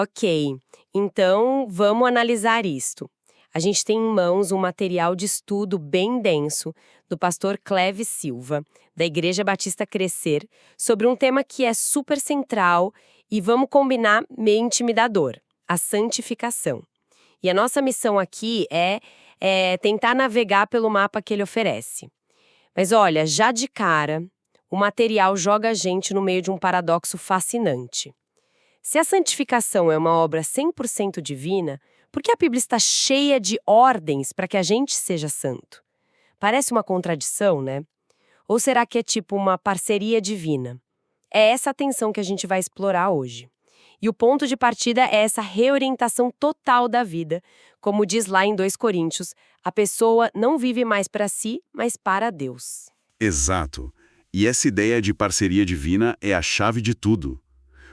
Ok, então vamos analisar isto. A gente tem em mãos um material de estudo bem denso do pastor Cleves Silva, da Igreja Batista Crescer, sobre um tema que é super central e, vamos combinar, meio intimidador: a santificação. E a nossa missão aqui é tentar navegar pelo mapa que ele oferece. Mas olha, já de cara, o material joga a gente no meio de um paradoxo fascinante. Se a santificação é uma obra 100% divina, por que a Bíblia está cheia de ordens para que a gente seja santo? Parece uma contradição, né? Ou será que é tipo uma parceria divina? É essa a tensão que a gente vai explorar hoje. E o ponto de partida é essa reorientação total da vida. Como diz lá em 2 Coríntios, a pessoa não vive mais para si, mas para Deus. Exato. E essa ideia de parceria divina é a chave de tudo.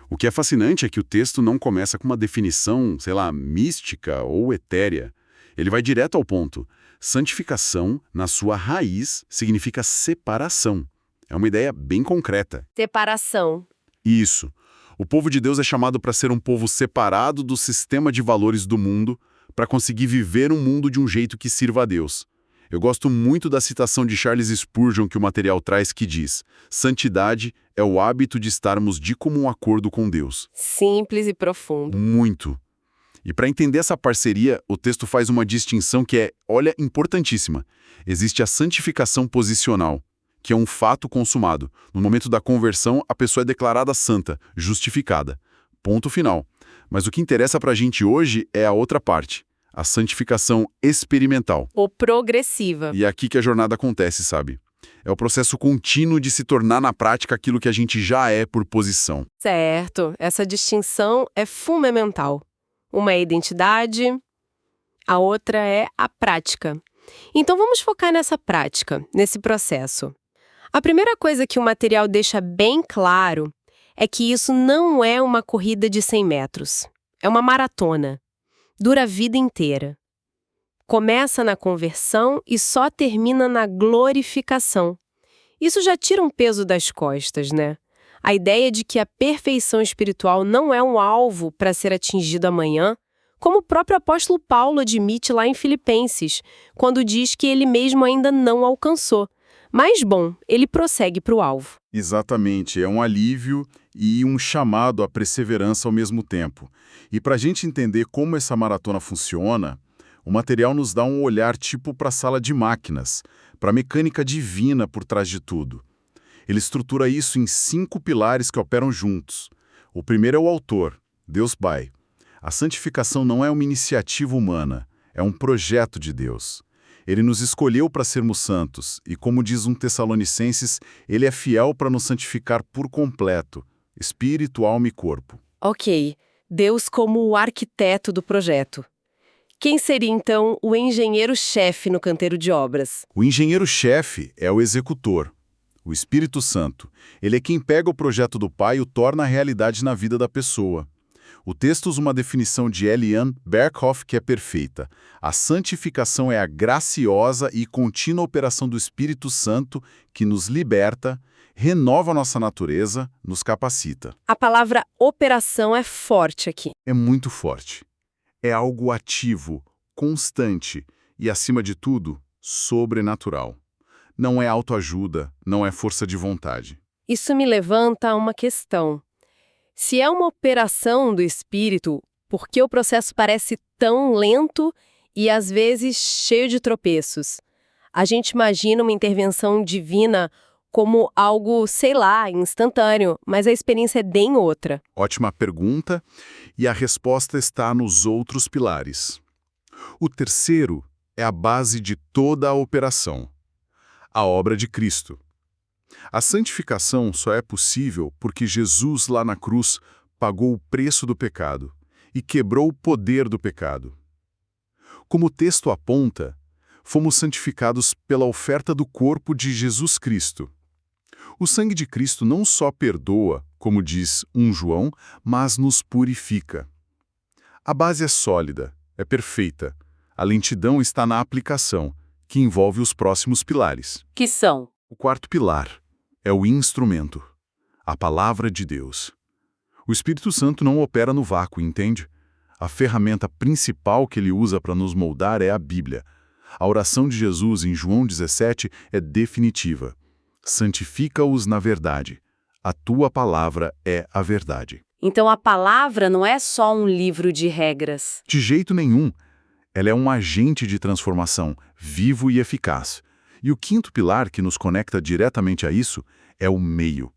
O que é fascinante é que o texto não começa com uma definição, sei lá, mística ou etérea. Ele vai direto ao ponto. Santificação, na sua raiz, significa separação. É uma ideia bem concreta. Separação. Isso. O povo de Deus é chamado para ser um povo separado do sistema de valores do mundo, para conseguir viver um mundo de um jeito que sirva a Deus. Eu gosto muito da citação de Charles Spurgeon que o material traz, que diz: santidade é o hábito de estarmos de comum acordo com Deus. Simples e profundo. Muito. E para entender essa parceria, o texto faz uma distinção que é, olha, importantíssima. Existe a santificação posicional, que é um fato consumado. No momento da conversão, a pessoa é declarada santa, justificada. Ponto final. Mas o que interessa para a gente hoje é a outra parte, a santificação experimental. Ou progressiva. E é aqui que a jornada acontece, sabe? É o processo contínuo de se tornar na prática aquilo que a gente já é por posição. Certo, essa distinção é fundamental. Uma é a identidade, a outra é a prática. Então vamos focar nessa prática, nesse processo. A primeira coisa que o material deixa bem claro é que isso não é uma corrida de 100 metros. É uma maratona. Dura a vida inteira. Começa na conversão e só termina na glorificação. Isso já tira um peso das costas, né? A ideia de que a perfeição espiritual não é um alvo para ser atingido amanhã, como o próprio apóstolo Paulo admite lá em Filipenses, quando diz que ele mesmo ainda não alcançou. Mas, bom, ele prossegue para o alvo. Exatamente, é um alívio e um chamado à perseverança ao mesmo tempo. E para a gente entender como essa maratona funciona, o material nos dá um olhar tipo para a sala de máquinas, para a mecânica divina por trás de tudo. Ele estrutura isso em 5 pilares que operam juntos. O primeiro é o autor, Deus Pai. A santificação não é uma iniciativa humana, é um projeto de Deus. Ele nos escolheu para sermos santos, e como diz 1 Tessalonicenses, ele é fiel para nos santificar por completo, espírito, alma e corpo. Ok, Deus como o arquiteto do projeto. Quem seria, então, o engenheiro-chefe no canteiro de obras? O engenheiro-chefe é o executor, o Espírito Santo. Ele é quem pega o projeto do Pai e o torna realidade na vida da pessoa. O texto usa uma definição de Eliane Berkhoff que é perfeita. A santificação é a graciosa e contínua operação do Espírito Santo que nos liberta, renova nossa natureza, nos capacita. A palavra operação é forte aqui. É muito forte. É algo ativo, constante e, acima de tudo, sobrenatural. Não é autoajuda, não é força de vontade. Isso me levanta a uma questão. Se é uma operação do Espírito, por que o processo parece tão lento e, às vezes, cheio de tropeços? A gente imagina uma intervenção divina como algo, sei lá, instantâneo, mas a experiência é bem outra. Ótima pergunta, e a resposta está nos outros pilares. O terceiro é a base de toda a operação, a obra de Cristo. A santificação só é possível porque Jesus, lá na cruz, pagou o preço do pecado e quebrou o poder do pecado. Como o texto aponta, fomos santificados pela oferta do corpo de Jesus Cristo. O sangue de Cristo não só perdoa, como diz 1 João, mas nos purifica. A base é sólida, é perfeita. A lentidão está na aplicação, que envolve os próximos pilares. Que são? O quarto pilar é o instrumento, a palavra de Deus. O Espírito Santo não opera no vácuo, entende? A ferramenta principal que ele usa para nos moldar é a Bíblia. A oração de Jesus em João 17 é definitiva. Santifica-os na verdade. A tua palavra é a verdade. Então a palavra não é só um livro de regras. De jeito nenhum. Ela é um agente de transformação, vivo e eficaz. E o quinto pilar que nos conecta diretamente a isso é o meio.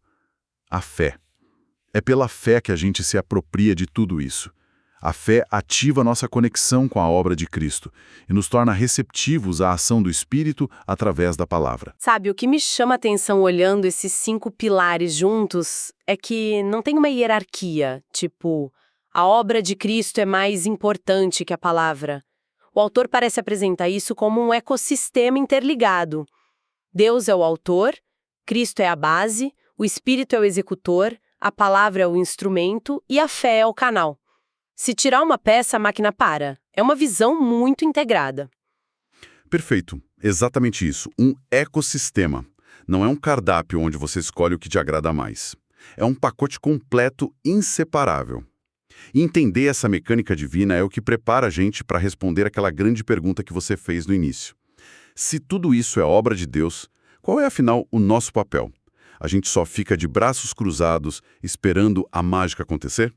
A fé. É pela fé que a gente se apropria de tudo isso. A fé ativa nossa conexão com a obra de Cristo e nos torna receptivos à ação do Espírito através da palavra. Sabe, o que me chama a atenção olhando esses 5 pilares juntos é que não tem uma hierarquia, tipo, a obra de Cristo é mais importante que a palavra. O autor parece apresentar isso como um ecossistema interligado. Deus é o autor, Cristo é a base, o Espírito é o executor, a palavra é o instrumento e a fé é o canal. Se tirar uma peça, a máquina para. É uma visão muito integrada. Perfeito. Exatamente isso. Um ecossistema. Não é um cardápio onde você escolhe o que te agrada mais. É um pacote completo, inseparável. E entender essa mecânica divina é o que prepara a gente para responder aquela grande pergunta que você fez no início. Se tudo isso é obra de Deus, qual é, afinal, o nosso papel? A gente só fica de braços cruzados, esperando a mágica acontecer?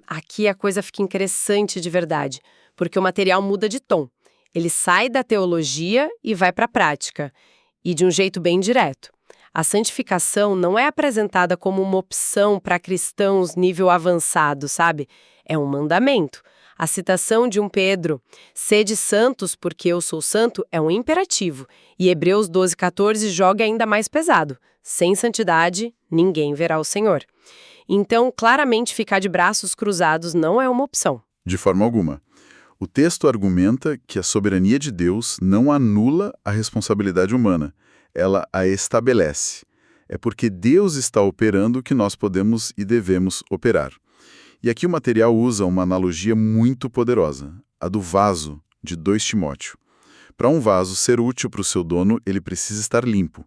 Aqui a coisa fica interessante de verdade, porque o material muda de tom. Ele sai da teologia e vai para a prática, e de um jeito bem direto. A santificação não é apresentada como uma opção para cristãos nível avançado, sabe? É um mandamento. A citação de Pedro, sede santos porque eu sou santo, é um imperativo. E Hebreus 12:14 joga ainda mais pesado. Sem santidade, ninguém verá o Senhor. Então, claramente, ficar de braços cruzados não é uma opção. De forma alguma. O texto argumenta que a soberania de Deus não anula a responsabilidade humana, ela a estabelece. É porque Deus está operando que nós podemos e devemos operar. E aqui o material usa uma analogia muito poderosa, a do vaso, de 2 Timóteo. Para um vaso ser útil para o seu dono, ele precisa estar limpo.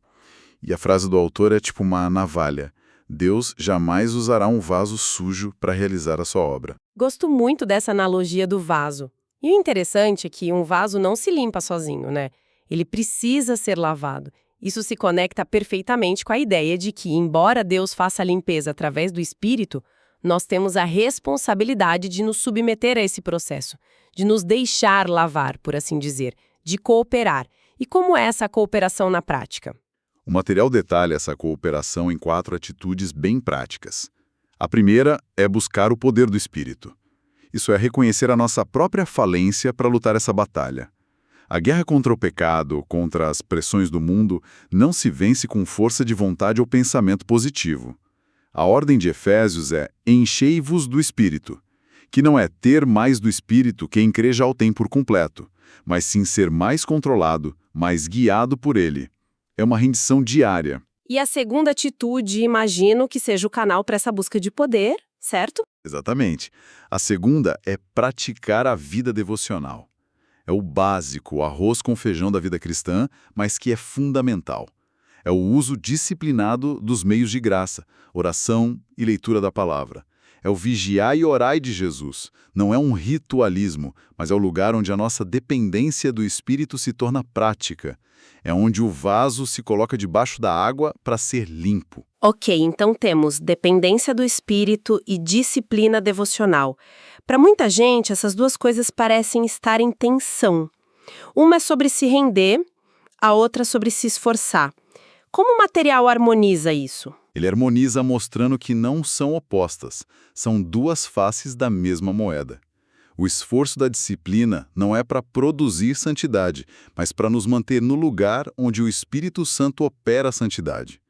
E a frase do autor é tipo uma navalha. Deus jamais usará um vaso sujo para realizar a sua obra. Gosto muito dessa analogia do vaso. E o interessante é que um vaso não se limpa sozinho, né? Ele precisa ser lavado. Isso se conecta perfeitamente com a ideia de que, embora Deus faça a limpeza através do Espírito, nós temos a responsabilidade de nos submeter a esse processo, de nos deixar lavar, por assim dizer, de cooperar. E como é essa cooperação na prática? O material detalha essa cooperação em 4 atitudes bem práticas. A primeira é buscar o poder do Espírito. Isso é reconhecer a nossa própria falência para lutar essa batalha. A guerra contra o pecado, contra as pressões do mundo, não se vence com força de vontade ou pensamento positivo. A ordem de Efésios é enchei-vos do Espírito, que não é ter mais do Espírito que em crer já o tem por completo, mas sim ser mais controlado, mais guiado por ele. É uma rendição diária. E a segunda atitude, imagino que seja o canal para essa busca de poder, certo? Exatamente. A segunda é praticar a vida devocional. É o básico, o arroz com feijão da vida cristã, mas que é fundamental. É o uso disciplinado dos meios de graça, oração e leitura da palavra. É o vigiar e orai de Jesus. Não é um ritualismo, mas é o lugar onde a nossa dependência do Espírito se torna prática. É onde o vaso se coloca debaixo da água para ser limpo. Ok, então temos dependência do Espírito e disciplina devocional. Para muita gente, essas duas coisas parecem estar em tensão. Uma é sobre se render, a outra sobre se esforçar. Como o material harmoniza isso? Ele harmoniza mostrando que não são opostas, são duas faces da mesma moeda. O esforço da disciplina não é para produzir santidade, mas para nos manter no lugar onde o Espírito Santo opera a santidade.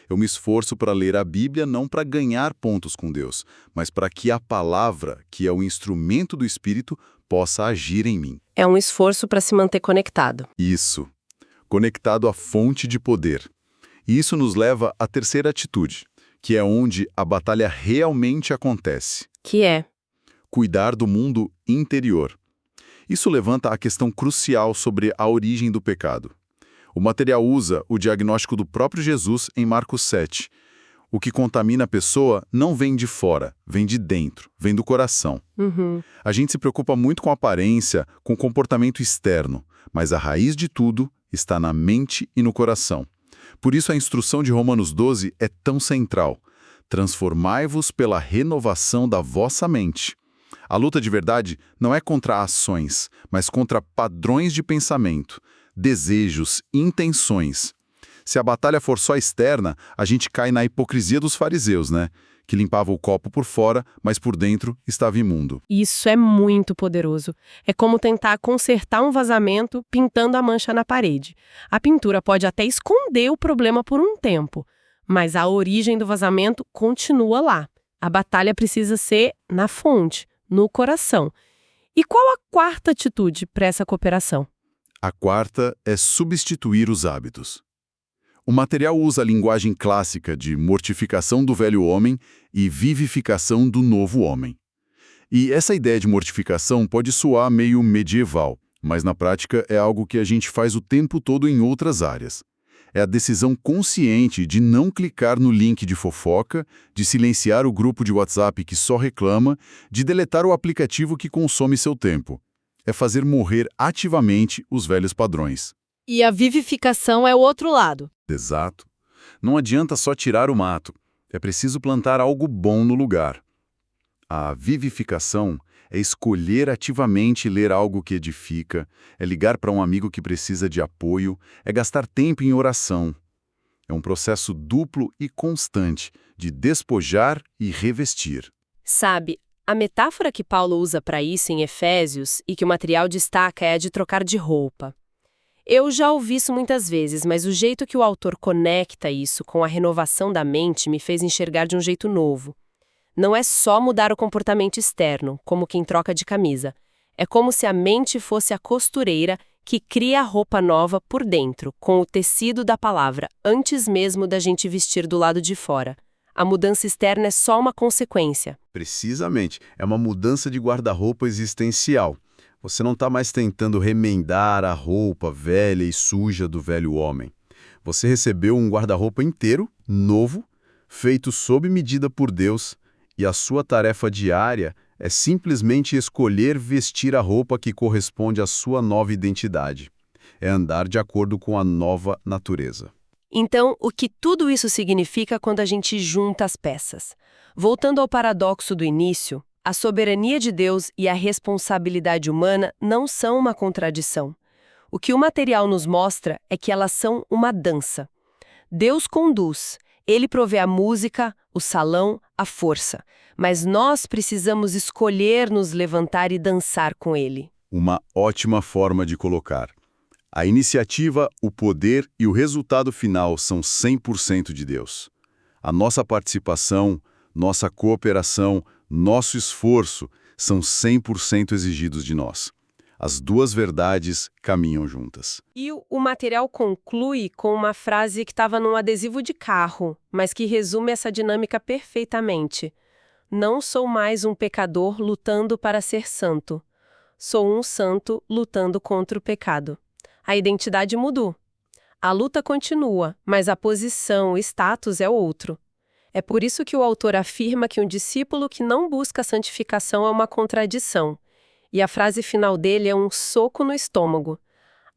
Eu me esforço para ler a Bíblia não para ganhar pontos com Deus, mas para que a palavra, que é o instrumento do Espírito, possa agir em mim. É um esforço para se manter conectado. Isso. Conectado à fonte de poder. E isso nos leva à terceira atitude, que é onde a batalha realmente acontece. Que é? Cuidar do mundo interior. Isso levanta a questão crucial sobre a origem do pecado. O material usa o diagnóstico do próprio Jesus em Marcos 7. O que contamina a pessoa não vem de fora, vem de dentro, vem do coração. A gente se preocupa muito com a aparência, com o comportamento externo, mas a raiz de tudo está na mente e no coração. Por isso a instrução de Romanos 12 é tão central. Transformai-vos pela renovação da vossa mente. A luta de verdade não é contra ações, mas contra padrões de pensamento, desejos, intenções. Se a batalha for só externa, a gente cai na hipocrisia dos fariseus, né? Que limpava o copo por fora, mas por dentro estava imundo. Isso é muito poderoso. É como tentar consertar um vazamento pintando a mancha na parede. A pintura pode até esconder o problema por um tempo, mas a origem do vazamento continua lá. A batalha precisa ser na fonte, no coração. E qual a quarta atitude para essa cooperação? A quarta é substituir os hábitos. O material usa a linguagem clássica de mortificação do velho homem e vivificação do novo homem. E essa ideia de mortificação pode soar meio medieval, mas na prática é algo que a gente faz o tempo todo em outras áreas. É a decisão consciente de não clicar no link de fofoca, de silenciar o grupo de WhatsApp que só reclama, de deletar o aplicativo que consome seu tempo. É fazer morrer ativamente os velhos padrões. E a vivificação é o outro lado. Exato. Não adianta só tirar o mato. É preciso plantar algo bom no lugar. A vivificação é escolher ativamente ler algo que edifica, é ligar para um amigo que precisa de apoio, é gastar tempo em oração. É um processo duplo e constante de despojar e revestir. Sabe, a metáfora que Paulo usa para isso em Efésios e que o material destaca é a de trocar de roupa. Eu já ouvi isso muitas vezes, mas o jeito que o autor conecta isso com a renovação da mente me fez enxergar de um jeito novo. Não é só mudar o comportamento externo, como quem troca de camisa. É como se a mente fosse a costureira que cria a roupa nova por dentro, com o tecido da palavra, antes mesmo da gente vestir do lado de fora. A mudança externa é só uma consequência. Precisamente, é uma mudança de guarda-roupa existencial. Você não está mais tentando remendar a roupa velha e suja do velho homem. Você recebeu um guarda-roupa inteiro, novo, feito sob medida por Deus, e a sua tarefa diária é simplesmente escolher vestir a roupa que corresponde à sua nova identidade. É andar de acordo com a nova natureza. Então, o que tudo isso significa quando a gente junta as peças? Voltando ao paradoxo do início, a soberania de Deus e a responsabilidade humana não são uma contradição. O que o material nos mostra é que elas são uma dança. Deus conduz, Ele provê a música, o salão, a força. Mas nós precisamos escolher nos levantar e dançar com Ele. Uma ótima forma de colocar. A iniciativa, o poder e o resultado final são 100% de Deus. A nossa participação, nossa cooperação, nosso esforço são 100% exigidos de nós. As duas verdades caminham juntas. E o material conclui com uma frase que estava num adesivo de carro, mas que resume essa dinâmica perfeitamente. Não sou mais um pecador lutando para ser santo. Sou um santo lutando contra o pecado. A identidade mudou. A luta continua, mas a posição, o status é outro. É por isso que o autor afirma que um discípulo que não busca a santificação é uma contradição. E a frase final dele é um soco no estômago.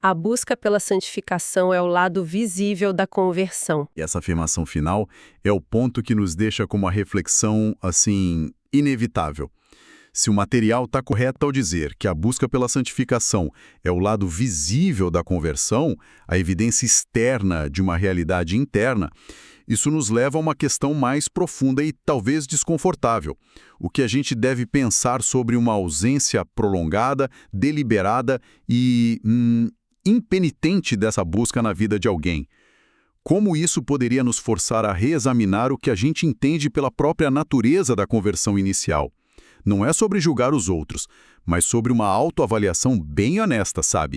A busca pela santificação é o lado visível da conversão. E essa afirmação final é o ponto que nos deixa com uma reflexão, assim, inevitável. Se o material está correto ao dizer que a busca pela santificação é o lado visível da conversão, a evidência externa de uma realidade interna, isso nos leva a uma questão mais profunda e talvez desconfortável. O que a gente deve pensar sobre uma ausência prolongada, deliberada e impenitente dessa busca na vida de alguém? Como isso poderia nos forçar a reexaminar o que a gente entende pela própria natureza da conversão inicial? Não é sobre julgar os outros, mas sobre uma autoavaliação bem honesta, sabe?